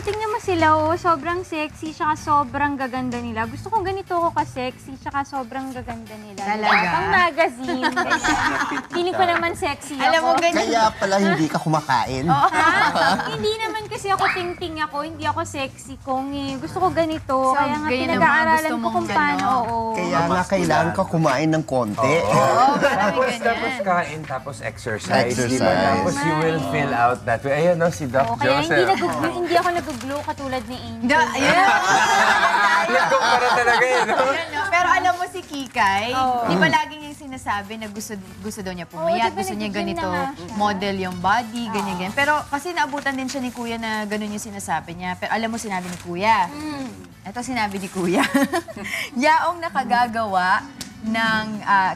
tingnan mo sila, oh, sobrang sexy, tsaka sobrang gaganda nila. Gusto kong ganito ako ka-sexy, tsaka sobrang gaganda nila. Talaga? Pang magazine. Feeling ko naman sexy ako. Alam mo, ganyan. Kaya pala hindi ka kumakain. Hindi naman kasi ako ting-ting ako, hindi ako sexy kong eh. Gusto ko ganito, So, kaya nga ganyan pinag-aaralan naman, gusto ko kung mong paano. Oo. Kaya nga kailangan ka kumain ng konti. Oo, parang may Tapos ganyan. kain, tapos exercise. Exercise. Diba? Tapos you will fill out that way. Ayun, no, si Doc Oo, kaya Joseph. hindi ako nag-glow katulad ni Angel. Ayan. Nagkumpara talaga yun, no? Ayan, no? Pero alam mo si Kikay, Oo. di ba laging yung sinasabi na gusto daw niya pumayat, Oo, di ba gusto niya nag-gym ganito, na nga siya? model yung body, ganyan. Pero kasi naabutan din siya ni Kuya na ganun yung sinasabi niya. Pero alam mo sinabi ni Kuya, ito sinabi ni Kuya, yaong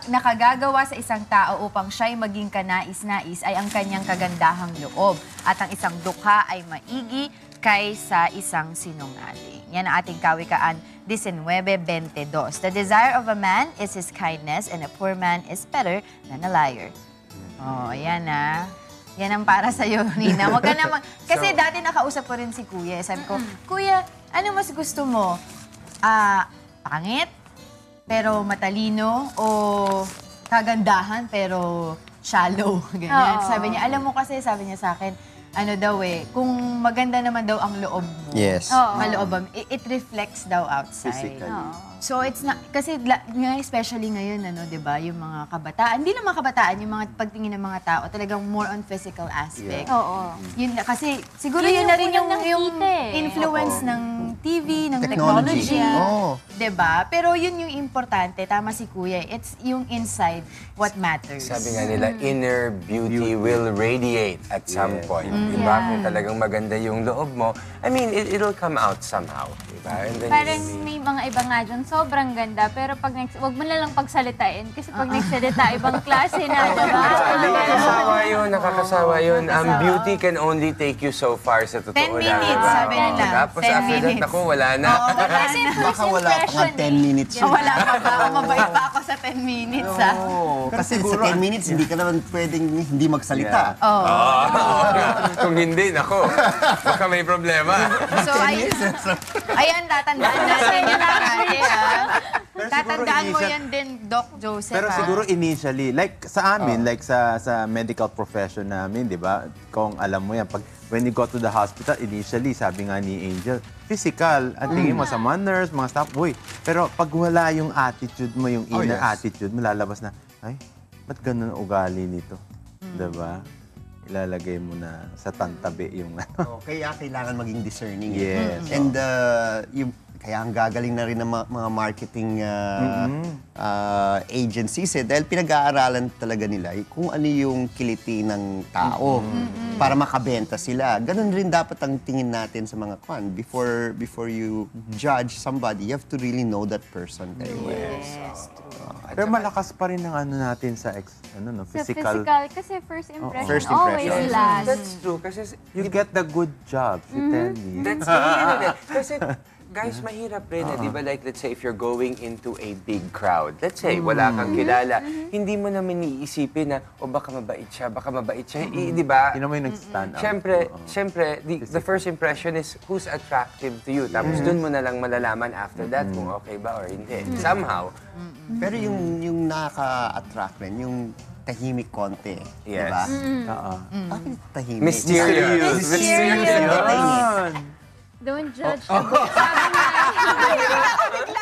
nakagagawa sa isang tao upang siya'y maging kanais-nais ay ang kanyang kagandahang loob at ang isang dukha ay maigi kaysa isang sinungaling. Yan ang ating kawikaan 19:22. The desire of a man is his kindness and a poor man is better than a liar. Oh, ayan na. Yan ang para sa'yo, Nina. Huwag ka naman... Kasi dati nakausap ko rin si Kuya. Sabi ko, Kuya, ano mas gusto mo? Pangit? Pero matalino? O kagandahan pero shallow? Ganyan. Oo. Sabi niya, alam mo kasi, sabi niya sa akin, ano daw eh, kung maganda naman daw ang loob mo, Yes. maloobam, it reflects daw outside. Physically. So it's not, kasi nga especially ngayon, ano, di ba, yung mga kabataan, hindi lang mga kabataan, yung mga pagtingin ng mga tao, talagang more on physical aspect. Oo. Yun, kasi siguro Yun yun yung na rin unang yung nakita eh. influence ng TV, ng Technology. technology. Oo. Diba? Pero yun yung importante, tama si Kuya, it's yung inside what matters. Sabi nga nila, inner beauty will radiate at some point. Diba? Yeah. Kung talagang maganda yung loob mo, I mean, it'll come out somehow. Diba? And then Parang you'll be- may mga iba nga dyan, sobrang ganda. Pero pag wag mo na lang pagsalitain. Kasi pag nagsalita, ibang klase na, diba? Nakakasawa yun, nakakasawa yun. Beauty can only take you so far sa totoo 10 lang. minutes, diba? sabi nila. Tapos 10 after that, minutes. naku, wala na. Kasi Baka first wala pa nga impression 10 minutes yun. Wala pa ba? Mabait pa ako sa 10 minutes, ah. Oo. Kasi sa 10 minutes, hindi ka naman pwedeng hindi magsalita. Kung hindi, naku, baka may problema. So, ayan, tatandaan natin yan parati, ah. Pero siguro Tatandaan mo initial- yan din, Doc Joseph, Pero ah. siguro initially, like sa amin, like sa medical profession namin, di ba? Kung alam mo yan, when you go to the hospital, initially, sabi nga ni Angel, physical. At tingin mo sa mga nurse, mga staff, uy. Pero pag wala yung attitude mo, yung inner attitude, malalabas na, ay, ba't ganun ang ugali nito? Di ba? Ilalagay mo na sa tantabi yung ano. Kaya kailangan maging discerning. Yes. And kaya ang gagaling na rin ng mga marketing agencies dahil pinag-aaralan talaga nila kung ano yung kiliti ng tao para makabenta sila. Ganun rin dapat ang tingin natin sa mga kwan. Before you judge somebody, you have to really know that person very well. Yes, true. Pero malakas pa rin ang ano natin sa Sa physical. physical, kasi first impression, First always impression. last. That's true, kasi You get the good job, si Tendy. that's really kasi guys, mahirap rin di ba? Like, let's say, if you're going into a big crowd, let's say, wala kang kilala, hindi mo naman iisipin na, baka mabait siya, di ba? Sino mo yung nag-stand out? Siyempre, the first impression is who's attractive to you. Tapos dun mo na lang malalaman after that kung okay ba or hindi. Somehow. Pero yung nakaka-attract rin, yung tahimik konti. Yes. Diba? Oo. Bakit tahimik? Mysterious. Mysterious. Yun. Don't judge the book. Sabi nga,